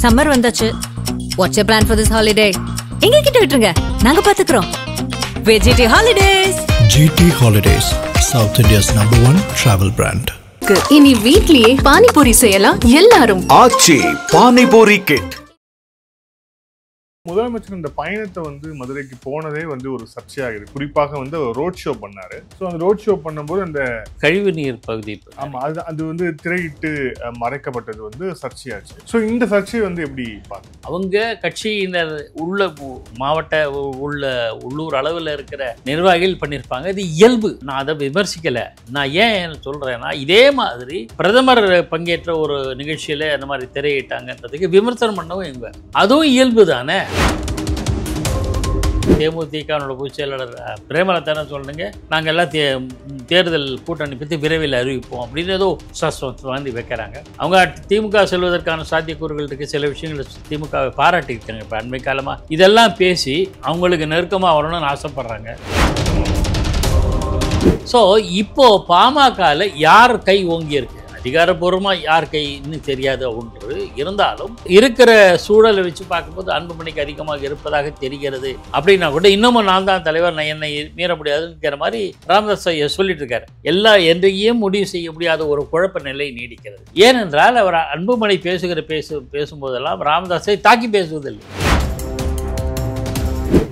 Summer வந்தாச்சு. What's your plan for this holiday? எங்க கிட்ட விட்டுருங்க, நாங்க பாத்துக்கிறோம். GT Holidays. GT Holidays, South India's #1 travel brand. இனி வீட்லயே பானிபூரி செய்யலாம் எல்லாரும். ஆச்சி பானிபூரி கிட். முதலமைச்சர் இந்த பயணத்தை மதுரைக்கு போனதே ஒரு சர்ச்சையாகுது. குறிப்பாக ரோட் ஷோ பண்ணாரு. ஸோ அந்த ரோட் ஷோ பண்ணும்போது அந்த கழிவுநீர் பகுதி, ஆமா, அது திரையிட்டு மறைக்கப்பட்டது சர்ச்சையாச்சு. ஸோ இந்த சர்ச்சையை எப்படி பார்க்க அவங்க கட்சியினர் உள்ள மாவட்ட உள்ளூர் அளவில் இருக்கிற நிர்வாகிகள் பண்ணியிருப்பாங்க. இது இயல்பு. நான் அதை விமர்சிக்கலை. நான் ஏன் சொல்றேன்னா, இதே மாதிரி பிரதமர் பங்கேற்ற ஒரு நிகழ்ச்சியில அந்த மாதிரி திரையிட்டாங்கன்றதுக்கு விமர்சனம் பண்ணவும் எங்க அதுவும் இயல்பு தானே. தேமுதிகனோட பொதுச் செயலாளர் பிரேமலதா சொல்லுங்க, நாங்கள் எல்லாம் தேர்தல் கூட்டணி பற்றி விரைவில் அறிவிப்போம் அப்படின்னு ஏதோ வாங்கி வைக்கிறாங்க. அவங்க திமுக செல்வதற்கான சாத்தியக்கூறுகள் இருக்கு. சில விஷயங்கள் திமுகவை பாராட்டியிருக்காங்க. இப்போ அண்மை காலமாக இதெல்லாம் பேசி அவங்களுக்கு நெருக்கமாக வரணும்னு ஆசைப்படுறாங்க. ஸோ இப்போ பாமகவில் யார் கை ஓங்கி இருக்கு, அதிகாரப்பூர்வமாக யார் கை இன்னும் தெரியாத ஒன்று இருந்தாலும் இருக்கிற சூழலை வச்சு பார்க்கும்போது அன்புமணிக்கு அதிகமாக இருப்பதாக தெரிகிறது. அப்படின்னா கூட இன்னமும் நான் தான் தலைவர், நான் என்னை மீற முடியாதுங்கிற மாதிரி ராமதாஸ் ஐயா சொல்லிட்டு இருக்காரு. எல்லா என்றையும் முடிவு செய்ய முடியாத ஒரு குழப்ப நிலை நீடிக்கிறது. ஏனென்றால் அவர் அன்புமணி பேசும்போதெல்லாம் ராமதாஸை தாக்கி பேசுவதில்லை.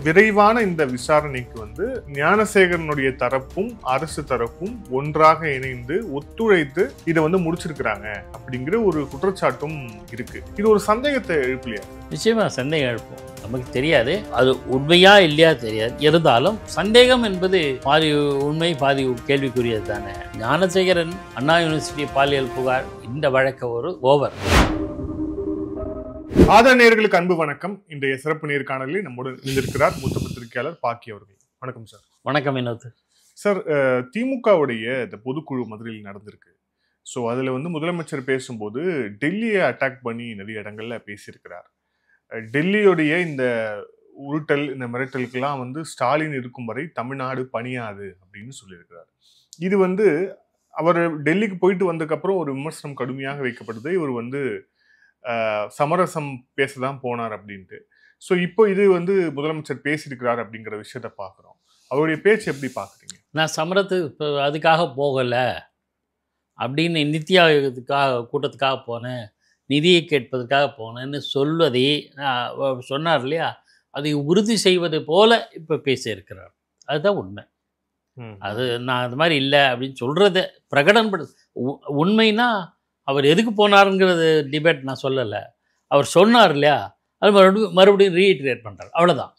விரைவான இந்த விசாரணைக்கு ஞானசேகரனுடைய தரப்பும் அரசு தரப்பும் ஒன்றாக இணைந்து ஒத்துழைத்து இதை முடிச்சிருக்கிறாங்க அப்படிங்கிற ஒரு குற்றச்சாட்டும் இருக்கு. இது ஒரு சந்தேகத்தை எழுப்பலையா? நிச்சயமா சந்தேகம் எழுப்போம். நமக்கு தெரியாது அது உண்மையா இல்லையா தெரியாது. இருந்தாலும் சந்தேகம் என்பது பாதி உண்மை பாதி கேள்விக்குரியது தானே. ஞானசேகரன் அண்ணா யூனிவர்சிட்டி பாலியல் புகார் இந்த வழக்கு ஒரு ஓவர். ஆதர நேயர்களுக்கு அன்பு வணக்கம். இன்றைய சிறப்பு நேர்காணலில் நம்முடன் இருந்திருக்கிறார் மூத்த பத்திரிகையாளர் பாக்கி அவர்கள். வணக்கம் சார். வணக்கம் வினோத் சார். திமுகவுடைய இந்த பொதுக்குழு மதுரையில் நடந்திருக்கு. ஸோ அதில் முதலமைச்சர் பேசும்போது டெல்லியை அட்டாக் பண்ணி நிறைய இடங்கள்ல பேசியிருக்கிறார். டெல்லியுடைய இந்த உருட்டல், இந்த மிரட்டலுக்கெல்லாம் ஸ்டாலின் இருக்கும் வரை தமிழ்நாடு பணியாது அப்படின்னு சொல்லியிருக்கிறார். இது அவர் டெல்லிக்கு போயிட்டு வந்ததுக்கப்புறம் ஒரு விமர்சனம் கடுமையாக வைக்கப்படுது. இவர் சமரசம் பேசதான் போனார் அப்படின்ட்டு. ஸோ இப்போ இது முதலமைச்சர் பேசியிருக்கிறார் அப்படிங்கிற விஷயத்த பார்க்குறோம். அவருடைய பேச்சு எப்படி பார்க்குறீங்க? நான் சமரத்துக்கு அதுக்காக போகலை அப்படின்னு நித்யா கூட்டத்துக்காக போனேன், நிதியை கேட்பதற்காக போனேன்னு சொல்வதை சொன்னார் இல்லையா, அதை உறுதி செய்வது போல இப்போ பேசியிருக்கிறார். அதுதான் உண்மை. அது நான் அது மாதிரி இல்லை அப்படின்னு சொல்கிறத பிரகடனப்படு. உண்மைன்னா அவர் எதுக்கு போனாருங்கிறது டிபேட் நான் சொல்லலை. அவர் சொன்னார் இல்லையா, அது மறுபடியும் ரீஇட்ரேட் பண்ணுறார், அவ்வளோதான்.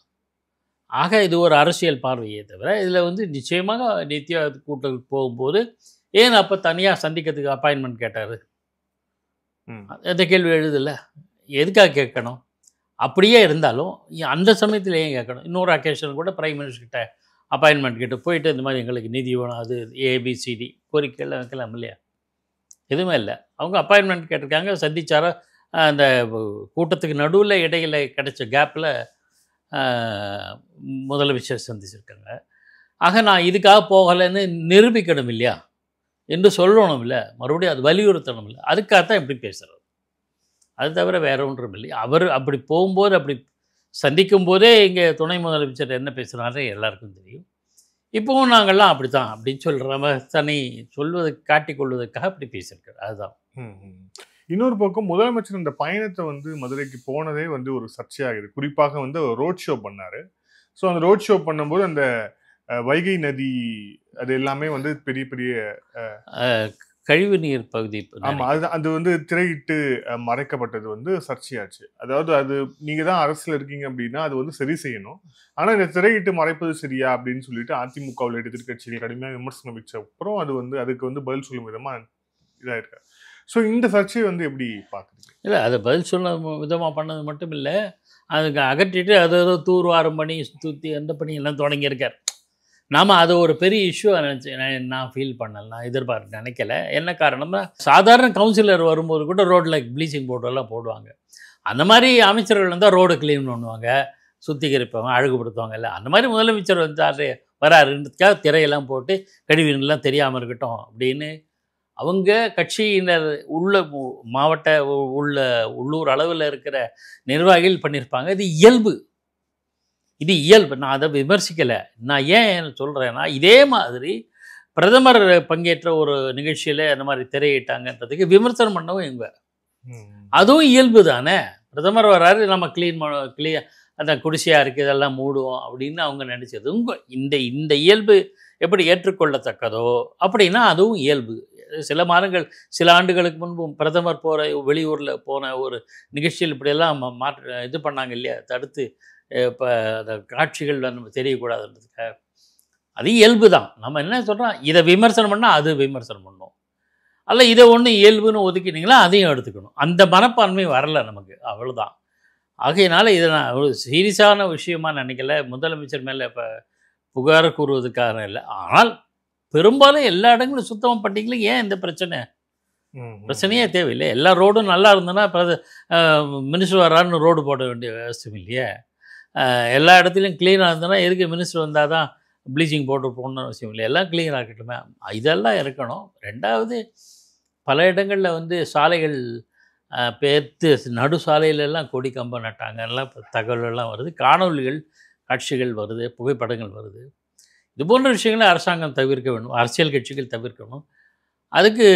ஆக இது ஒரு அரசியல் பார்வையே தவிர இதில் நிச்சயமாக நித்யா கூட்டத்துக்கு போகும்போது ஏன் அப்போ தனியாக சந்திக்கிறதுக்கு அப்பாயின்மெண்ட் கேட்டார்? அந்த கேள்வி எழுதில்ல. எதுக்காக கேட்கணும்? அப்படியே இருந்தாலும் அந்த சமயத்தில் ஏன் கேட்கணும்? இன்னொரு அக்கேஷன் கூட பிரைம் மினிஸ்டர்கிட்ட அப்பாயின்மெண்ட் கேட்டு போயிட்டு இந்த மாதிரி எங்களுக்கு நிதி வேணும், அது ஏபிசிடி கோரிக்கையெல்லாம் வைக்கலாம் இல்லையா? எதுவுமே இல்லை. அவங்க அப்பாயின்மெண்ட் கேட்டிருக்காங்க, சந்திச்சார. அந்த கூட்டத்துக்கு நடுவில் இடையில் கிடைச்ச கேப்பில் முதலமைச்சர் சந்திச்சிருக்காங்க. ஆக நான் இதுக்காக போகலைன்னு நிரூபிக்கணும் இல்லையா என்று சொல்லணும் இல்லை, மறுபடியும் அது வலியுறுத்தணும் இல்லை. அதுக்காகத்தான் எப்படி பேசுகிறார். அது தவிர வேற ஒன்றும் இல்லை. அவர் அப்படி போகும்போது, அப்படி சந்திக்கும் போதே இங்கே துணை முதலமைச்சர் என்ன பேசுகிறாரு எல்லாருக்கும் தெரியும். இப்போவும் நாங்கள்லாம் அப்படி தான் அப்படின்னு சொல்கிற மாதிரி தனி காட்டிக்கொள்வதற்காக அப்படி பேசியிருக்காரு. அதுதான். இன்னொரு பக்கம் முதலமைச்சர் இந்த பயணத்தை மதுரைக்கு போனதே ஒரு சர்ச்சையாகுது. குறிப்பாக ரோட் ஷோ பண்ணாரு. ஸோ அந்த ரோட் ஷோ பண்ணும்போது அந்த வைகை நதி அது எல்லாமே பெரிய பெரிய கழிவுநீர் பகுதி, ஆமா, அது திரையிட்டு மறைக்கப்பட்டது சர்ச்சையாச்சு. அதாவது அது நீங்க தான் அரசுல இருக்கீங்க அப்படின்னா அது சரி செய்யணும். ஆனா இந்த திரையிட்டு மறைப்பது சரியா அப்படின்னு சொல்லிட்டு அதிமுகவில் எதிர்க்கட்சிகள் கடுமையாக விமர்சனம் வச்ச அப்புறம் அதுக்கு பதில் சொல்லும் விதமா இதாயிருக்காரு. ஸோ இந்த சர்ச்சையை எப்படி பார்க்குறீங்க? இல்லை, அதை பதில் சொல்ல விதமாக பண்ணது மட்டும் இல்லை, அதுக்கு அகற்றிட்டு அது ஏதோ தூர்வாரம் பண்ணி தூத்தி அந்த பணியெல்லாம் தொடங்கியிருக்கார். நாம் அதை ஒரு பெரிய இஷ்யூவாக நான் ஃபீல் பண்ணல, நான் நினைக்கல. என்ன காரணம்னா, சாதாரண கவுன்சிலர் வரும்போது கூட ரோட்டில் ப்ளீச்சிங் பவுடர்லாம் போடுவாங்க. அந்த மாதிரி அமைச்சர்கள் இருந்தால் ரோடு க்ளீன் பண்ணுவாங்க, சுத்திகரிப்பாங்க, அழகுபடுத்துவாங்க. இல்லை, அந்த மாதிரி முதலமைச்சர் வராருன்றதுக்காக திரையெல்லாம் போட்டு கழிவுலாம் தெரியாமல் இருக்கட்டும் அப்படின்னு அவங்க கட்சியினர் உள்ள மாவட்ட உள்ள உள்ளூர் அளவில் இருக்கிற நிர்வாகிகள் பண்ணியிருப்பாங்க. இது இயல்பு, இது இயல்பு. நான் அதை விமர்சிக்கலை. நான் ஏன் சொல்கிறேன்னா, இதே மாதிரி பிரதமர் பங்கேற்ற ஒரு நிகழ்ச்சியில் அந்த மாதிரி திரையிட்டாங்கன்றதுக்கு விமர்சனம் பண்ணவும் இவங்க, அதுவும் இயல்பு தானே. பிரதமர் வர்றாரு, நம்ம கிளீன் அந்த குடிசையாக இருக்குது இதெல்லாம் மூடுவோம் அப்படின்னு அவங்க நினச்சது. இந்த இயல்பு எப்படி ஏற்றுக்கொள்ளத்தக்கதோ அப்படின்னா அதுவும் இயல்பு. சில மாதங்கள் சில ஆண்டுகளுக்கு முன்பு பிரதமர் போகிற வெளியூரில் போன ஒரு நிகழ்ச்சியில் இப்படியெல்லாம் இது பண்ணாங்க இல்லையா, தடுத்து இப்போ அந்த காட்சிகள் நம்ம தெரியக்கூடாதுன்றதுக்காக. அது இயல்பு தான். நம்ம என்ன சொல்கிறோம், இதை விமர்சனம் பண்ணால் அது விமர்சனம் பண்ணணும், அல்ல இதை ஒன்று இயல்புன்னு ஒதுக்கினீங்களா அதையும் எடுத்துக்கணும். அந்த மனப்பான்மை வரலை நமக்கு, அவ்வளோதான். ஆகையினால இதை நான் ஒரு சீரியஸான விஷயமா நினைக்கல. முதலமைச்சர் மேலே இப்போ புகார் கூறுவதற்காக இல்லை. ஆனால் பெரும்பாலும் எல்லா இடங்களும் சுத்தமாக பண்ணிங்களே, ஏன் இந்த பிரச்சனையே தேவையில்லை. எல்லா ரோடும் நல்லா இருந்ததுன்னா மினிஸ்டர் வர்றாருன்னு ரோடு போட வேண்டிய அவசியம் இல்லையே. எல்லா இடத்துலையும் க்ளீனாக இருந்ததுன்னா எதுக்கு மினிஸ்டர் வந்தால் தான் ப்ளீச்சிங் பவுடர் போடணும்னு அவசியம் இல்லை. எல்லாம் க்ளீனாக இருக்கட்டுமே, இதெல்லாம் இருக்கணும். ரெண்டாவது, பல இடங்களில் வந்து சாலைகள் பேர்த்து நடு சாலையிலெல்லாம் கொடி கம்பம் நட்டாங்க, எல்லாம் தகவல்கள்லாம் வருது, காணொலிகள் காட்சிகள் வருது, புகைப்படங்கள் வருது. இது போன்ற விஷயங்களை அரசாங்கம் தவிர்க்க வேண்டும், அரசியல் கட்சிகள் தவிர்க்கணும். அதுக்கு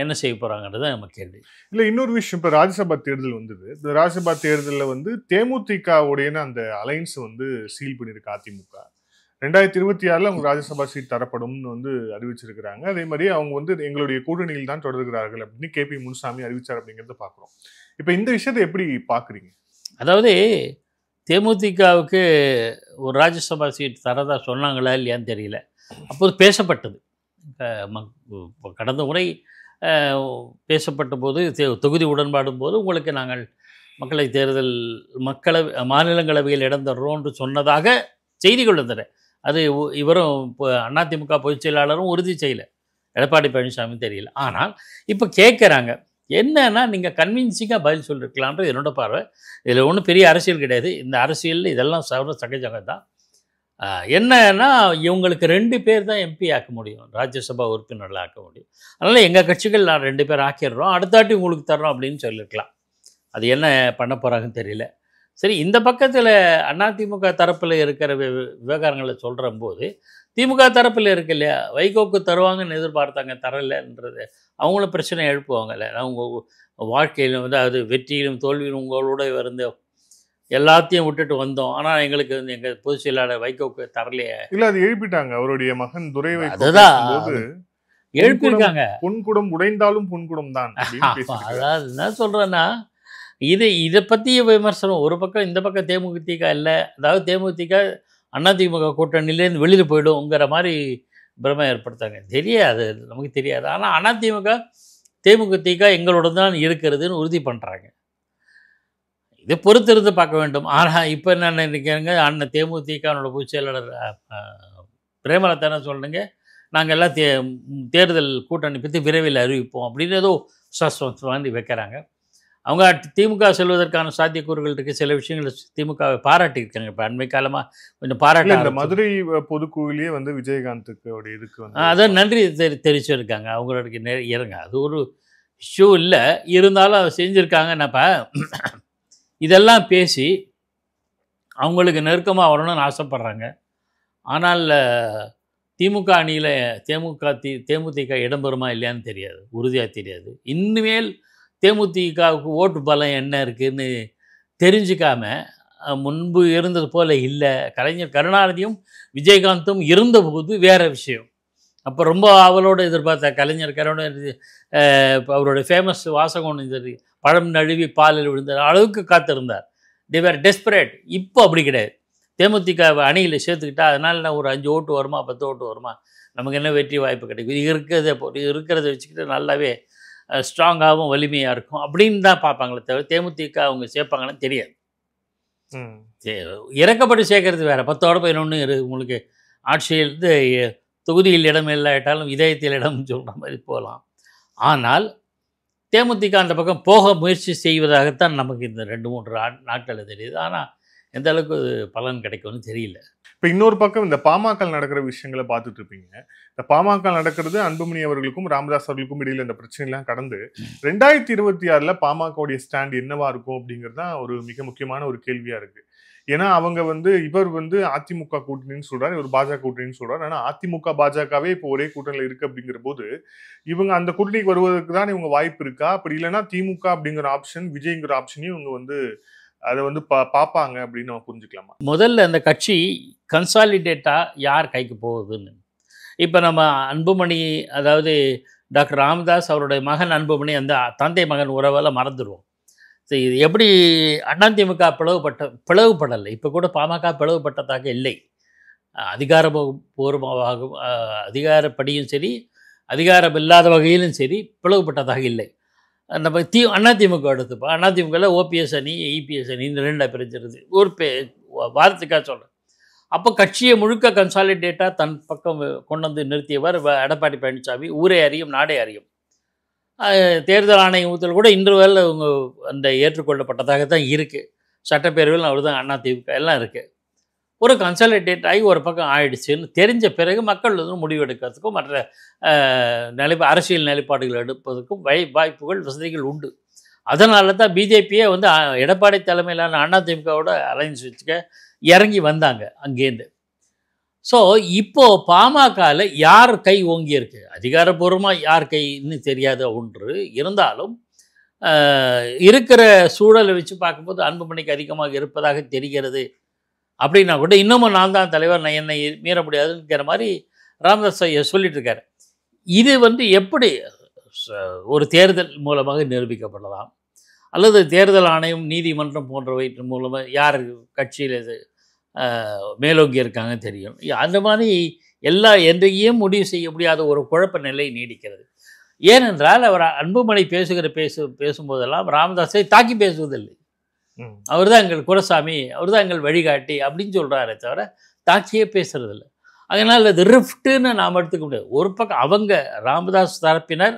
என்ன செய்ய போகிறாங்கிறது நம்ம கேள்வி. இல்லை, இன்னொரு விஷயம், இப்போ ராஜ்யசபா தேர்தல் வந்தது. இந்த ராஜ்யசபா தேர்தலில் வந்து தேமுதிகவுடைய அந்த அலைன்ஸ் வந்து சீல் பண்ணியிருக்கு அதிமுக. 2026 அவங்க ராஜ்யசபா சீட் தரப்படும்னு வந்து அறிவிச்சிருக்கிறாங்க. அதே மாதிரி அவங்க வந்து எங்களுடைய கூட்டணியில் தான் தொடர்கிறார்கள் அப்படின்னு KP முனுசாமி அறிவிச்சார் அப்படிங்கிறத பார்க்குறோம். இப்போ இந்த விஷயத்தை எப்படி பார்க்குறீங்க? அதாவது தேமுதிகவுக்கு ஒரு ராஜ்யசபா சீட் தரதா சொன்னாங்களா இல்லையான்னு தெரியல. அப்போது பேசப்பட்டது, கடந்த முறை பேசப்பட்ட போது தொகுதி உடன்பாடும் போது உங்களுக்கு நாங்கள் மாநிலங்களவையில் இடம் தர்றோம்னு சொன்னதாக செய்திகள் வந்தன. அது இவரும் இப்போ அதிமுக பொதுச் செயலாளரும் உறுதி செய்யலை, எடப்பாடி பழனிசாமி தெரியல. ஆனால் இப்போ கேட்குறாங்க, என்னன்னா நீங்கள் கன்வின்சிங்காக பதில் சொல்லியிருக்கலான்றது என்னோட பார்வை. இதில் ஒன்றும் பெரிய அரசியல் கிடையாது. இந்த அரசியலில் இதெல்லாம் சகஜமாக தான். என்னன்னா, இவங்களுக்கு 2 பேர் தான் MP ஆக்க முடியும், ராஜ்யசபா உறுப்பினர்கள் ஆக்க முடியும். அதனால் எங்கள் கட்சிகள் நான் 2 பேர் ஆக்கிடுறோம், அடுத்தாட்டி உங்களுக்கு தர்றோம் அப்படின்னு சொல்லியிருக்கலாம். அது என்ன பண்ண போகிறாங்கன்னு தெரியல. சரி, இந்த பக்கத்தில் அதிமுக தரப்பில் இருக்கிற விவகாரங்களை சொல்கிற போது திமுக தரப்பில் இருக்கு இல்லையா, வைகோக்கு தருவாங்கன்னு எதிர்பார்த்தாங்க, தரலைன்றது அவங்களும் பிரச்சனை எழுப்புவாங்கல்ல. அவங்க வாழ்க்கையிலும் வந்து அது வெற்றியிலும் தோல்வியிலும் உங்களோட வந்து எல்லாத்தையும் விட்டுட்டு வந்தோம், ஆனால் எங்களுக்கு வந்து எங்கள் பொதுச் செயலாளர் வைகோக்கு தரலையே. இல்லை, அது எழுப்பிட்டாங்க. அவருடைய மகன் துரை வைகோ அதுதான் எழுப்பியிருக்காங்க. பொன்குடம் உடைந்தாலும் பொன்குடம் தான். அதாவது என்ன சொல்கிறேன்னா, இதை பற்றிய விமர்சனம் ஒரு பக்கம், இந்த பக்கம் தேமுதிக இல்லை, அதாவது தேமுதிக அதிமுக கூட்டணியிலேருந்து வெளியில் போய்டுங்கிற மாதிரி பிரமை ஏற்படுத்தாங்க. தெரியாது, நமக்கு தெரியாது. ஆனால் அதிமுக தேமுதிக எங்களோட தான் இருக்கிறதுன்னு உறுதி பண்ணுறாங்க. இதை பொறுத்திருந்து பார்க்க வேண்டும். ஆனால் இப்போ என்ன நினைக்கிறேங்க, தேமுதிகனோட பொதுச் செயலாளர் பிரேமலதா என்ன சொல்லுங்க, நாங்கள் எல்லாம் தேர்தல் கூட்டணி பற்றி விரைவில் அறிவிப்போம் அப்படின்னு ஏதோ சஸ்பென்ஸ் வாங்கி வைக்கிறாங்க. அவங்க திமுக செல்வதற்கான சாத்தியக்கூறுகள் இருக்குது. சில விஷயங்கள் திமுகவை பாராட்டியிருக்காங்க. இப்போ அண்மை காலமாக கொஞ்சம் பாராட்டி, இந்த மதுரை பொதுக்குழுவிலேயே வந்து விஜயகாந்துக்கு இதுக்கு வந்து அதை நன்றி தெரிவிச்சிருக்காங்க. அவங்களுக்கு இறங்க அது ஒரு இஷ்யூ இல்லை, இருந்தாலும் அதை செஞ்சுருக்காங்க. என்னப்பா இதெல்லாம் பேசி அவங்களுக்கு நெருக்கமாக வரணும்னு ஆசைப்பட்றாங்க. ஆனால் திமுக அணியில் தேமுதிக இடம்பெறுமா இல்லையான்னு தெரியாது, உறுதியாக தெரியாது. இனிமேல் தேமுதிகவுக்கு ஓட்டு பலம் என்ன இருக்குதுன்னு தெரிஞ்சிக்காம முன்பு இருந்தது போல் இல்லை. கலைஞர் கருணாநிதியும் விஜயகாந்தும் இருந்தபோது வேறு விஷயம். அப்போ ரொம்ப அவளோடு எதிர்பார்த்த கலைஞர் கருணாநிதி அவருடைய ஃபேமஸ் வாசகம் இது, பழம் நழுவி பாலில் விழுந்த அளவுக்கு காத்திருந்தார். தேவர் டெஸ்பரேட். இப்போ அப்படி கிடையாது. தேமுதிக அணியில் சேர்த்துக்கிட்டா அதனால் நான் ஒரு 5 ஓட்டு வருமா 10 ஓட்டு வருமா, நமக்கு என்ன வெற்றி வாய்ப்பு கிடைக்கும், இருக்கிறத வச்சுக்கிட்டு நல்லாவே ஸ்ட்ராங்காகவும் வலிமையாக இருக்கும் அப்படின்னு தான் பார்ப்பாங்களே தவிர தேமுதிக அவங்க சேர்ப்பாங்கன்னு தெரியாது. இறக்கப்பட்டு சேர்க்கறது வேறு. 10ஓட 11 உங்களுக்கு ஆட்சியில் தொகுதியில் இடம் இல்லாட்டாலும் இதயத்தில் இடம்னு சொல்கிற மாதிரி போகலாம். ஆனால் தேமுதிக அந்த பக்கம் போக முயற்சி செய்வதாகத்தான் நமக்கு இந்த 2-3 நாட்களில் தெரியுது. ஆனால் எந்த அளவுக்கு பலன் கிடைக்கும்னு தெரியல. இப்ப இன்னொரு பக்கம் இந்த பாமக நடக்கிற விஷயங்களை பார்த்துட்டு இருப்பீங்க. இந்த பாமக நடக்கிறது அன்புமணி அவர்களுக்கும் ராமதாஸ் அவர்களுக்கும் இடையில இந்த பிரச்சனை எல்லாம் கடந்து 2026ல பாமகவுடைய ஸ்டாண்ட் என்னவா இருக்கும் அப்படிங்கிறது தான் ஒரு மிக முக்கியமான ஒரு கேள்வியா இருக்கு. ஏன்னா அவங்க இவர் அதிமுக கூட்டணின்னு சொல்றாரு, இவர் பாஜக கூட்டணின்னு சொல்றாரு. ஆனா அதிமுக பாஜகவே இப்போ ஒரே கூட்டணியில இருக்கு அப்படிங்கிற போது இவங்க அந்த கூட்டணிக்கு வருவதற்கு தான் இவங்க வாய்ப்பு இருக்கா? அப்படி இல்லைன்னா திமுக அப்படிங்கிற ஆப்ஷன், விஜய்ங்கிற ஆப்ஷனையும் இவங்க அதை பார்ப்பாங்க அப்படின்னு நம்ம புரிஞ்சுக்கலாமா? முதல்ல அந்த கட்சி கன்சாலிடேட்டா யார் கைக்கு போகுதுன்னு இப்போ நம்ம அன்புமணி, அதாவது டாக்டர் ராமதாஸ் அவருடைய மகன் அன்புமணி, அந்த தந்தை மகன் உறவெல்லாம் மறந்துடுவோம். சரி, இது எப்படி அதிமுக பிளவுபடலை, இப்போ கூட பாமக பிளவுபட்டதாக இல்லை. அதிகாரபூர்வமாக அதிகாரப்படியும் சரி, அதிகாரம் இல்லாத வகையிலும் சரி பிளவுபட்டதாக இல்லை. நம்ம அதிமுக எடுத்துப்போம். அதிமுகவில் ஓபிஎஸ் அணி, இபிஎஸ் அணி, இந்த ரெண்டாக பிரிஞ்சிருது. ஒரு வாரத்துக்காக சொல்கிறேன். அப்போ கட்சியை முழுக்க கன்சாலிடேட்டாக தன் பக்கம் கொண்டு வந்து நிறுத்தியவர் எடப்பாடி பழனிசாமி. ஊரே அறியும், நாடே அறியும். தேர்தல் ஆணையத்தில் கூட இன்று வேலை அவங்க அந்த ஏற்றுக்கொள்ளப்பட்டதாக தான் இருக்குது. சட்டப்பேரவையில் அவர் தான் அதிமுக எல்லாம் இருக்குது. ஒரு கன்சாலிடேட் ஆகி ஒரு பக்கம் ஆயிடுச்சுன்னு தெரிஞ்ச பிறகு மக்கள் முடிவெடுக்கிறதுக்கும் மற்ற அரசியல் நிலைப்பாடுகள் எடுப்பதற்கும் வாய்ப்புகள், வசதிகள் உண்டு. அதனால தான் பிஜேபியே எடப்பாடி தலைமையிலான அதிமுகவோட அலைன்ஸ் வச்சுக்க இறங்கி வந்தாங்க அங்கேருந்து. ஸோ இப்போது பாமகவில் யார் கை ஓங்கியிருக்கு, அதிகாரப்பூர்வமாக யார் கைன்னு தெரியாத ஒன்று இருந்தாலும் இருக்கிற சூழலை வச்சு பார்க்கும்போது அன்புமணிக்கு அதிகமாக இருப்பதாக தெரிகிறது. அப்படின்னா கூட இன்னமும் நான் தான் தலைவர், நான் என்னை மீற முடியாதுங்கிற மாதிரி ராமதாஸ் ஐயா சொல்லிட்டு இருக்காரு. இது எப்படி ஒரு தேர்தல் மூலமாக நிரூபிக்கப்படலாம், அல்லது தேர்தல் ஆணையம், நீதிமன்றம் போன்றவை மூலமாக யார் கட்சியில் இது மேலோங்கி இருக்காங்க தெரியும். அந்த மாதிரி என்றையும் முடிவு செய்ய முடியாத ஒரு குழப்ப நிலை நீடிக்கிறது. ஏனென்றால் அவர் அன்புமணி பேசும்போதெல்லாம் ராமதாஸை தாக்கி பேசுவதில்லை. அவர் தான் எங்கள் குலசாமி, அவர் தான் எங்கள் வழிகாட்டி அப்படின்னு சொல்கிறாரே தவிர தாக்கியே பேசுறதில்லை. அதனால் அது ரிஃப்ட்டுன்னு நாம் எடுத்துக்க முடியாது. ஒரு பக்கம் அவங்க ராமதாஸ் தரப்பினர்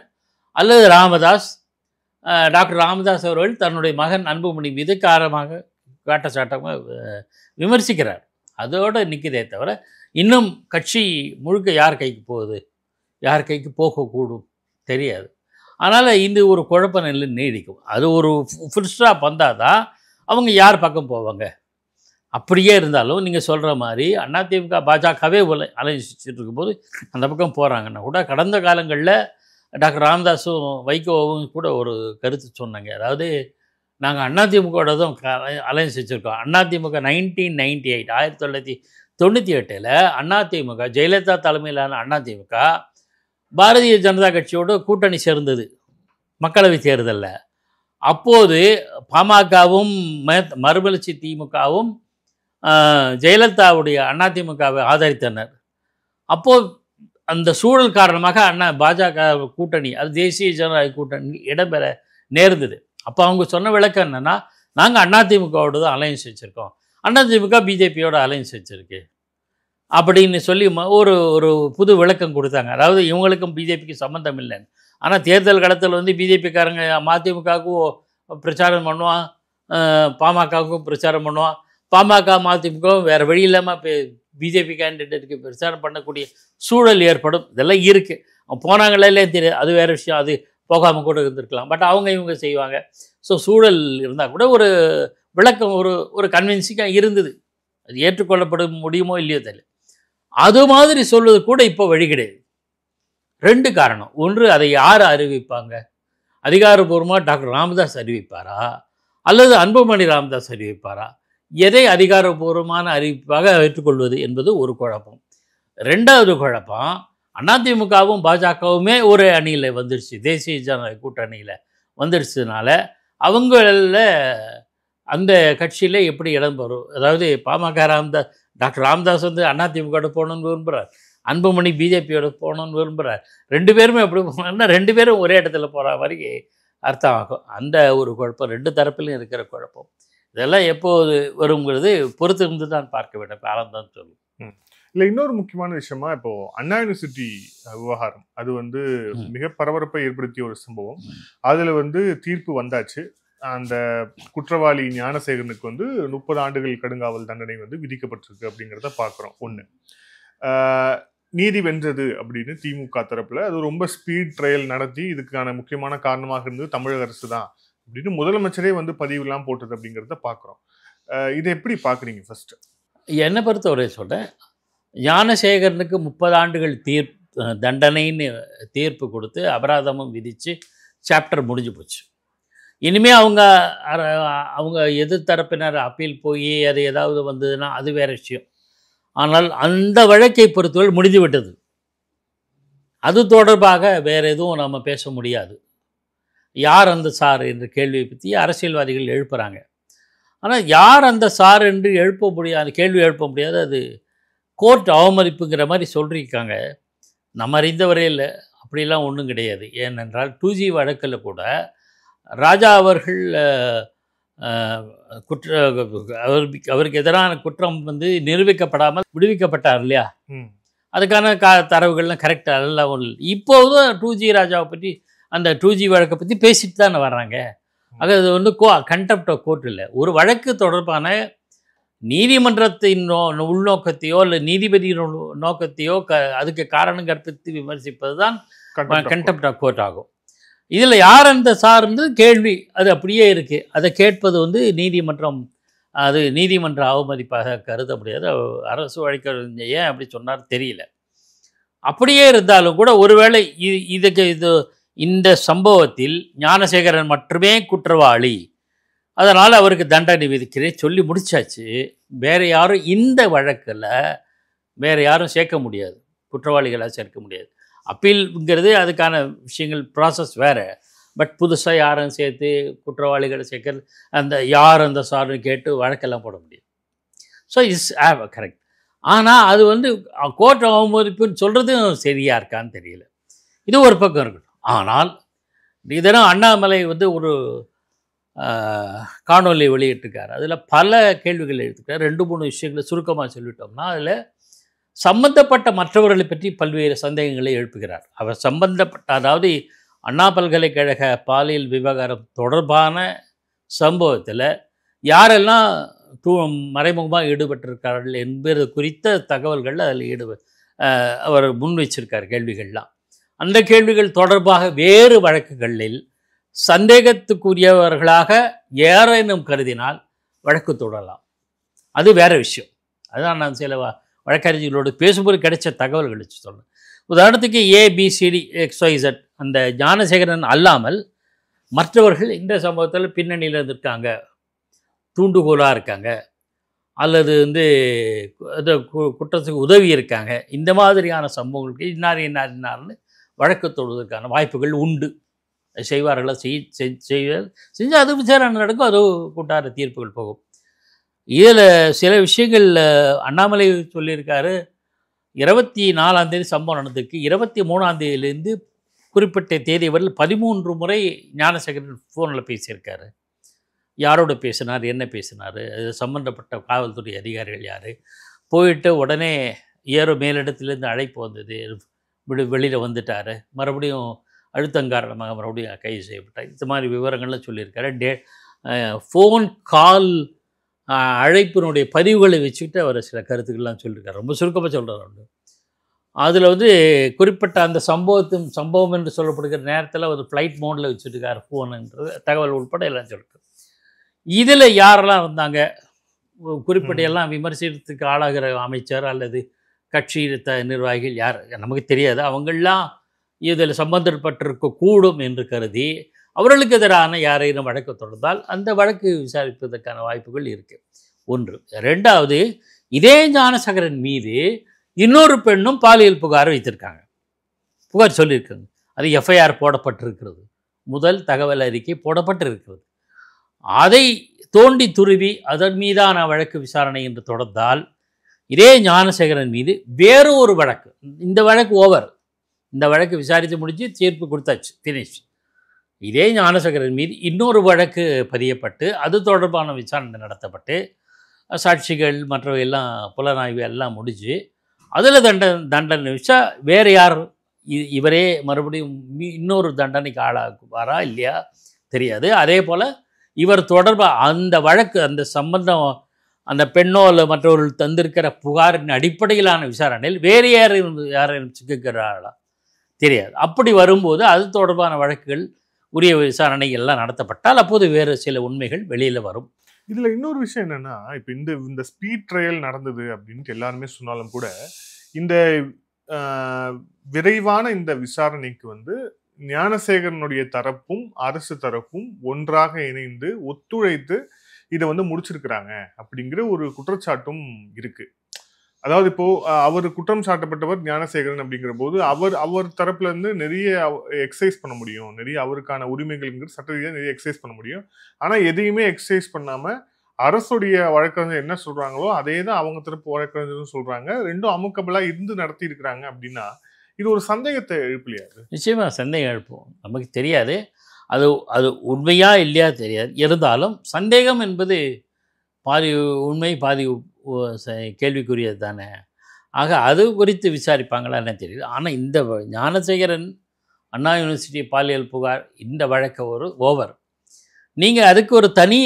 அல்லது டாக்டர் ராமதாஸ் அவர்கள் தன்னுடைய மகன் அன்புமணி மீது காரமாக காட்டச்சாட்டமாக விமர்சிக்கிறார். அதோடு நிற்கிறதே தவிர இன்னும் கட்சி முழுக்க யார் கைக்கு போகுது, யார் கைக்கு போகக்கூடும் தெரியாது. அதனால் இந்த ஒரு குழப்ப நிலை நீடிக்கும். அது ஒரு ஃபுல் ஸ்டாப் வந்தால் தான் அவங்க யார் பக்கம் போவாங்க. அப்படியே இருந்தாலும் நீங்கள் சொல்கிற மாதிரி அதிமுக பாஜகவே அலைஞ்சிட்டு இருக்கும்போது அந்த பக்கம் போகிறாங்கன்னா கூட கடந்த காலங்களில் டாக்டர் ராமதாஸும் வைகோவும் கூட ஒரு கருத்து சொன்னாங்க. அதாவது நாங்கள் அதிமுகவோட தான் அலைன்ஸ் வச்சுருக்கோம். அதிமுக 1998 1998 அதிமுக ஜெயலலிதா தலைமையிலான அதிமுக பாரதிய ஜனதா கட்சியோட கூட்டணி சேர்ந்தது மக்களவை தேர்தலில். அப்போது பாமகவும் மறுமலர்ச்சி திமுகவும் ஜெயலலிதாவுடைய அதிமுகவை ஆதரித்தனர். அப்போது அந்த சூழல் காரணமாக பாஜக கூட்டணி, அது தேசிய ஜனநாயக கூட்டணி இடம்பெற நேர்ந்தது. அப்போ அவங்க சொன்ன விளக்கம் என்னென்னா, நாங்கள் அதிமுகவோட தான் அலைன்ஸ் வச்சுருக்கோம், அதிமுக பிஜேபியோட அலைன்ஸ் வச்சுருக்கு அப்படின்னு சொல்லி ஒரு புது விளக்கம் கொடுத்தாங்க. அதாவது இவங்களுக்கும் பிஜேபிக்கு சம்மந்தம் இல்லைன்னு. ஆனால் தேர்தல் காலத்தில் பிஜேபிக்காரங்க மதிமுகவுக்கும் பிரச்சாரம் பண்ணுவான், பாமகவுக்கும் பிரச்சாரம் பண்ணுவான். பாமக மதிமுகவும் வேறு வழி இல்லாமல் பிஜேபி கேண்டிடேட்டுக்கு பிரச்சாரம் பண்ணக்கூடிய சூழல் ஏற்படும். இதெல்லாம் இருக்குது. போனாங்களே தெரியாது, அது வேறு விஷயம். அது போகாமல் கூட இருந்திருக்கலாம். பட் இவங்க செய்வாங்க. ஸோ சூழல் இருந்தால் கூட ஒரு விளக்கம், ஒரு கன்வின்சிங்காக இருந்தது. அது ஏற்றுக்கொள்ளப்பட முடியுமோ இல்லையோ தெரியல. அது மாதிரி சொல்வது கூட இப்போ வழி கிடையாது. 2 காரணம். ஒன்று, அதை யார் அறிவிப்பாங்க? அதிகாரப்பூர்வமாக டாக்டர் ராமதாஸ் அறிவிப்பாரா அல்லது அன்புமணி ராமதாஸ் அறிவிப்பாரா? எதை அதிகாரப்பூர்வமான அறிவிப்பாக ஏற்றுக்கொள்வது என்பது ஒரு குழப்பம். 2வது குழப்பம், அதிமுகவும் பாஜகவுமே ஒரு அணியில் வந்துடுச்சு, தேசிய ஜனநாயக கூட்டணியில் வந்துடுச்சதுனால அவங்கள அந்த கட்சியில் எப்படி இடம் பெறும்? அதாவது பாமக டாக்டர் ராமதாஸ் அதிமுகவோட போகணுன்னு விரும்புகிறார், அன்புமணி பிஜேபியோட போகணுன்னு விரும்புகிறார். 2 பேருமே எப்படி போனாங்கன்னா 2 பேரும் ஒரே இடத்துல போகிற மாதிரி அர்த்தம் ஆகும். அந்த ஒரு குழப்பம் 2 தரப்பிலும் இருக்கிற குழப்பம். இதெல்லாம் எப்போது வருங்கிறது பொறுத்து இருந்து தான் பார்க்க வேண்டும், காலம் தான் சொல்லும். இல்லை, இன்னொரு முக்கியமான விஷயமா இப்போ அண்ணா யூனிவர்சிட்டி விவகாரம், அது மிக பரபரப்பை ஏற்படுத்திய ஒரு சம்பவம். அதில் தீர்ப்பு வந்தாச்சு. அந்த குற்றவாளி ஞானசேகரனுக்கு வந்து 30 ஆண்டுகள் கடுங்காவல் தண்டனை வந்து விதிக்கப்பட்டிருக்கு அப்படிங்கிறத பார்க்குறோம். ஒன்று, நீதி வென்றது அப்படின்னு திமுக தரப்புல அது ரொம்ப ஸ்பீட் ட்ரையல் நடத்தி இதுக்கான முக்கியமான காரணமாக இருந்தது தமிழக அரசு தான் அப்படின்னு முதலமைச்சரே வந்து பதிவுலாம் போட்டது அப்படிங்கிறத பார்க்குறோம். இதை எப்படி பார்க்குறீங்க? ஃபர்ஸ்ட் என்னை பொறுத்தவரை சொல்கிறேன், ஞானசேகரனுக்கு 30 ஆண்டுகள் தண்டனைன்னு தீர்ப்பு கொடுத்து அபராதமும் விதித்து சாப்டர் முடிஞ்சு போச்சு. இனிமேல் அவங்க எதிர்த்தரப்பினர் அப்பீல் போய் அது ஏதாவது வந்ததுன்னா அது வேறு விஷயம். ஆனால் அந்த வழக்கை பொறுத்தவரை முடிந்து விட்டது. அது தொடர்பாக வேறு எதுவும் நம்ம பேச முடியாது. யார் அந்த சார் என்ற கேள்வியை பற்றி அரசியல்வாதிகள் எழுப்புகிறாங்க. ஆனால் யார் அந்த சார் என்று எழுப்ப முடியாது, கேள்வி எழுப்ப முடியாது. அது கோர்ட் அவமதிப்புங்கிற மாதிரி சொல்லியிருக்காங்க. நம்ம அறிந்த வரையில் அப்படிலாம் ஒன்றும் கிடையாது. ஏனென்றால் 2G வழக்கில் கூட ராஜா அவர்கள் அவருக்கு எதிரான குற்றம் வந்து நிரூபிக்கப்படாமல் விடுவிக்கப்பட்டார் இல்லையா? அதுக்கான தரவுகள்லாம் கரெக்டாக எல்லாம் ஒன்று. இப்போதும் 2G ராஜாவை பற்றி அந்த 2G வழக்கை பற்றி பேசிட்டு தானே வர்றாங்க. ஆக அது வந்து கண்டெம்ப்ட் ஆஃப் கோர்ட் இல்லை. ஒரு வழக்கு தொடர்பான நீதிமன்றத்தின் உள்நோக்கத்தையோ இல்லை நீதிபதியின் நோக்கத்தையோ அதுக்கு காரணம் கற்பித்து விமர்சிப்பது தான் கண்டெம்ப்ட் ஆஃப் கோர்ட் ஆகும். இதில் யார் அந்த சார்ந்து கேள்வி அது அப்படியே இருக்குது. அதை கேட்பது வந்து நீதிமன்றம், அது நீதிமன்ற அவமதிப்பாக கருத முடியாது. அரசு வழக்கறிஞர் ஏன் அப்படி சொன்னார் தெரியல. அப்படியே இருந்தாலும் கூட ஒருவேளை இந்த சம்பவத்தில் ஞானசேகரன் மட்டுமே குற்றவாளி, அதனால் அவருக்கு தண்டனை விதிக்கிறேன் சொல்லி முடிச்சாச்சு. வேறு யாரும் இந்த வழக்கில் வேறு யாரும் சேர்க்க முடியாது, குற்றவாளிகளாக சேர்க்க முடியாது. அப்பீல்ங்கிறது அதுக்கான விஷயங்கள் ப்ராசஸ் வேறு. பட் புதுசாக யாரும் சேர்த்து குற்றவாளிகளை சேர்க்கறது அந்த யார் அந்த சார்னு கேட்டு வழக்கெல்லாம் போட முடியும். So it's correct. ஆனால் அது வந்து கோர்ட் அவமதிப்புன்னு சொல்கிறதும் சரியாக இருக்கான்னு தெரியல. இது ஒரு பக்கம் இருக்கட்டும். ஆனால் இதெல்லாம் அண்ணாமலை வந்து ஒரு காணொலி வெளியிட்டிருக்கார். அதில் பல கேள்விகள் எடுத்துக்கார். 2-3 விஷயங்களை சுருக்கமாக சொல்லிட்டோம்னா அதில் சம்பந்தப்பட்ட மற்றவர்களை பற்றி பல்வேறு சந்தேகங்களை எழுப்புகிறார். அவர் சம்பந்தப்பட்ட, அதாவது அண்ணா பல்கலைக்கழக பாலியல் விவகாரம் தொடர்பான சம்பவத்தில் யாரெல்லாம் மறைமுகமாக ஈடுபட்டிருக்கார்கள் என்பது குறித்த தகவல்கள் அதில் அவர் முன் வச்சிருக்கார் கேள்விகள்லாம். அந்த கேள்விகள் தொடர்பாக வேறு வழக்குகளில் சந்தேகத்துக்குரியவர்களாக யாரேனும் கருதினால் வழக்கு தொடரலாம். அது வேறு விஷயம். அதுதான் நான் சில வழக்கறிஞர்களோடு பேசும்போது கிடைச்ச தகவல்கள் வச்சு சொல்கிறேன். உதாரணத்துக்கு ABCD XYZ அந்த ஞானசேகரன் அல்லாமல் மற்றவர்கள் இந்த சம்பவத்தில் பின்னணியில் இருந்திருக்காங்க, தூண்டுகோலாக இருக்காங்க, அல்லது வந்து குற்றத்துக்கு உதவி இருக்காங்க. இந்த மாதிரியான சம்பவங்களுக்கு இன்னார்னு வழக்கு தொடுவதற்கான வாய்ப்புகள் உண்டு. செய்வார்களா செஞ்சு அது விசாரணை நடக்கும், அது கூட்டார தீர்ப்புகள் போகும். இதில் சில விஷயங்கள் அண்ணாமலை சொல்லியிருக்காரு. 24ஆம் தேதி சம்பவம் நடந்திருக்கு. 23ஆம் தேதியிலேருந்து குறிப்பிட்ட தேதி வரையில் 13 முறை ஞானசேகரன் ஃபோனில் பேசியிருக்காரு. யாரோட பேசினார், என்ன பேசினார், அது சம்மந்தப்பட்ட காவல்துறை அதிகாரிகள் யார், போயிட்டு உடனே மேலிடத்துலேருந்து அழைப்பு வந்தது, வெளியில் வந்துட்டார், மறுபடியும் அழுத்தம் காரணமாக மறுபடியும் கைது செய்யப்பட்டார். இந்த மாதிரி விவரங்கள்லாம் சொல்லியிருக்காரு. ஃபோன் கால் அழைப்பினுடைய பதிவுகளை வச்சுக்கிட்டு அவர் சில கருத்துக்கள்லாம் சொல்லியிருக்காரு. ரொம்ப சுருக்கமாக சொல்கிறார். அதில் வந்து குறிப்பிட்ட அந்த சம்பவம் என்று சொல்லப்படுகிற நேரத்தில் ஒரு ஃப்ளைட் மோடில் வச்சுருக்கார் ஃபோனுன்றது தகவல் உட்பட எல்லாம் சொல்லியிருக்காரு. இதில் யாரெல்லாம் வந்தாங்க, குறிப்பிட்ட எல்லாம் விமர்சனத்துக்கு ஆளாகிற அமைச்சர் அல்லது கட்சி நிர்வாகிகள் யார் நமக்கு தெரியாது. அவங்களாம் இதில் சம்பந்தப்பட்டிருக்க கூடும் என்று கருதி அவர்களுக்கு எதிரான யாரையும் வழக்கு தொடர்ந்தால் அந்த வழக்கு விசாரிப்பதற்கான வாய்ப்புகள் இருக்குது. ஒன்று. 2வது, இதே ஞானசேகரன் மீது இன்னொரு பெண்ணும் பாலியல் புகார் வைத்திருக்காங்க, புகார் சொல்லியிருக்காங்க. அது FIR போடப்பட்டிருக்கிறது, முதல் தகவல் அறிக்கை போடப்பட்டிருக்கிறது. அதை தோண்டி துருவி அதன் மீதான வழக்கு விசாரணை என்று தொடர்ந்தால் இதே ஞானசேகரன் மீது வேறு ஒரு வழக்கு, இந்த வழக்கு ஓவர், இந்த வழக்கு விசாரித்து முடிஞ்சு தீர்ப்பு கொடுத்தாச்சு, ஃபினிஷ். இதே ஞானசேகரன் மீது இன்னொரு வழக்கு பதியப்பட்டு அது தொடர்பான விசாரணை நடத்தப்பட்டு சாட்சிகள் மற்றவை எல்லாம் புலனாய்வு எல்லாம் முடிஞ்சு அதில் தண்டனை வச்சா வேறு யார் இவரே மறுபடியும் இன்னொரு தண்டனைக்கு ஆளாகுவாரா இல்லையா தெரியாது. அதே போல் இவர் தொடர்பாக அந்த வழக்கு அந்த சம்பந்தம் அந்த பெண்ணோ அல்ல மற்றவர்கள் தந்திருக்கிற புகாரின் அடிப்படையிலான விசாரணையில் வேறு யாரும் சிக்குகிறார்களா தெரியாது. அப்படி வரும்போது அது தொடர்பான வழக்குகள் உரிய விசாரணை எல்லாம் நடத்தப்பட்டால் அப்போது வேறு சில உண்மைகள் வெளியில் வரும். இதுல இன்னொரு விஷயம் என்னன்னா, இப்ப இந்த ஸ்பீட் ட்ரையல் நடந்தது அப்படின்ட்டு எல்லாருமே சொன்னாலும் கூட இந்த விரைவான இந்த விசாரணைக்கு வந்து ஞானசேகரனுடைய தரப்பும் அரசு தரப்பும் ஒன்றாக இணைந்து ஒத்துழைத்து இதை வந்து முடிச்சிருக்கிறாங்க அப்படிங்கிற ஒரு குற்றச்சாட்டும் இருக்கு. அதாவது இப்போ அவர் குற்றம் சாட்டப்பட்டவர் ஞானசேகரன் அப்படிங்கிற போது அவர் தரப்புல இருந்து நிறைய எக்ஸசைஸ் பண்ண முடியும், நிறைய அவருக்கான உரிமைகள்ங்கிற சட்ட ரீதியாக நிறைய எக்ஸசைஸ் பண்ண முடியும். ஆனா எதையுமே எக்ஸசைஸ் பண்ணாம அரசுடைய வழக்கறிஞர் என்ன சொல்றாங்களோ அதே தான் அவங்க தரப்பு வழக்கறிஞரும் சொல்றாங்க. ரெண்டும் அமுக்கபிளா இருந்து நடத்தி இருக்கிறாங்க அப்படின்னா இது ஒரு சந்தேகத்தை எழுப்பலையா? நிச்சயமா சந்தேகம் எழுப்போம். நமக்கு தெரியாது அது அது உண்மையா இல்லையா தெரியாது. இருந்தாலும் சந்தேகம் என்பது பாதி உண்மை பாதி கேள்விக்குரியது தானே. ஆக அது குறித்து விசாரிப்பாங்களா என்ன தெரியுது. ஆனால் இந்த ஞானசேகரன் அண்ணா யூனிவர்சிட்டி பாலியல் புகார் இந்த வழக்கு ஒரு ஓவர். நீங்கள் அதுக்கு ஒரு தனி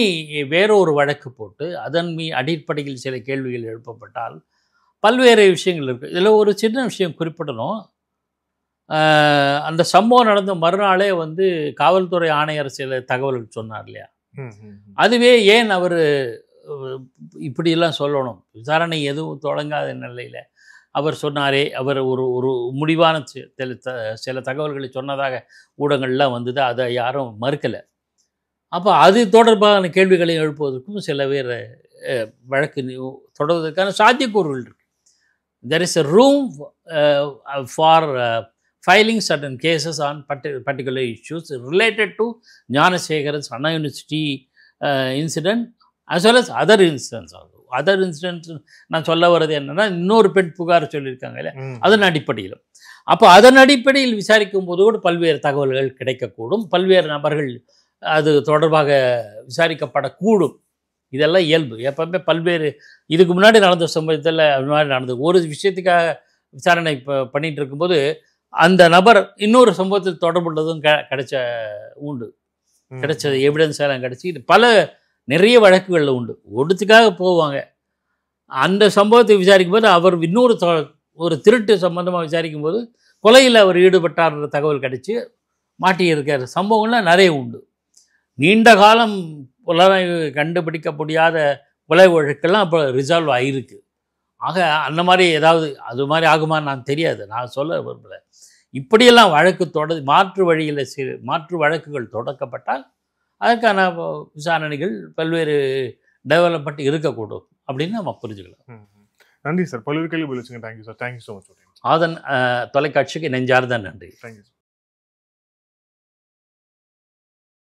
வேற ஒரு வழக்கு போட்டு அதன் அடிப்படையில் சில கேள்விகள் எழுப்பப்பட்டால் பல்வேறு விஷயங்கள் இருக்குது. இதில் ஒரு சின்ன விஷயம் குறிப்பிடணும். அந்த சம்பவம் நடந்த மறுநாளே வந்து காவல்துறை ஆணையர் சில தகவல்கள் சொன்னார் இல்லையா. அதுவே ஏன் அவர் இப்படியெல்லாம் சொல்லணும், விசாரணை எதுவும் தொடங்காத நிலையில் அவர் சொன்னாரே, அவர் ஒரு முடிவான சில தகவல்களை சொன்னதாக ஊடகங்கள்லாம் வந்தது, அதை யாரும் மறுக்கலை. அப்போ அது தொடர்பான கேள்விகளை எழுப்புவதற்கும் சில பேர் வழக்கு தொடர்வதற்கான சாத்தியக்கூறுகள் இருக்குது. There is a room for filing certain cases on particular issues related to Gnanasekaran's Anna university incident as well as other incidents. Other incidents நான் சொல்ல வர்றது என்னென்னா, இன்னொரு பெண் புகார் சொல்லியிருக்காங்க இல்லையா, அதன் அடிப்படையில். அப்போ அதன் அடிப்படையில் விசாரிக்கும் போது கூட பல்வேறு தகவல்கள் கிடைக்கக்கூடும், பல்வேறு நபர்கள் அது தொடர்பாக விசாரிக்கப்படக்கூடும். இதெல்லாம் இயல்பு. எப்பவுமே பல்வேறு இதுக்கு முன்னாடி நடந்த சம்பவத்தில் அது மாதிரி நடந்தது. ஒரு விஷயத்துக்காக விசாரணை பண்ணிகிட்டு இருக்கும்போது அந்த நபர் இன்னொரு சம்பவத்தில் தொடர்புள்ளதும் கிடைச்சது எவிடன்ஸ் எல்லாம் கிடைச்சி நிறைய வழக்குகளில் உண்டு. ஒடுத்துக்காக போவாங்க. அந்த சம்பவத்தை விசாரிக்கும் போது அவர் இன்னொரு ஒரு திருட்டு சம்பந்தமாக விசாரிக்கும் போது கொலையில் அவர் ஈடுபட்டார்ன்ற தகவல் கிடைச்சி மாட்டியிருக்கிற சம்பவங்கள்லாம் நிறைய உண்டு. நீண்ட காலம் புலனாய்வு கண்டுபிடிக்க முடியாத கொலை வழக்கெல்லாம் இப்போ ரிசால்வ் ஆகிருக்கு. ஆக அந்த மாதிரி ஏதாவது அது மாதிரி ஆகுமான்னு நான் தெரியாது, நான் சொல்ல விரும்பலை. இப்படியெல்லாம் வழக்கு மாற்று வழக்குகள் தொடக்கப்பட்டால் அதற்கான விசாரணைகள் பல்வேறு டெவலப்மெண்ட் இருக்கக்கூடும் அப்படின்னு நம்ம புரிஞ்சுக்கலாம். நன்றி சார், பல்வேறு கேள்வி பதிலளிச்சுங்க. Thank you sir, thank you so much. Aadhan தொலைக்காட்சிக்கு நெஞ்சார்ந்த நன்றி. Thank you sir.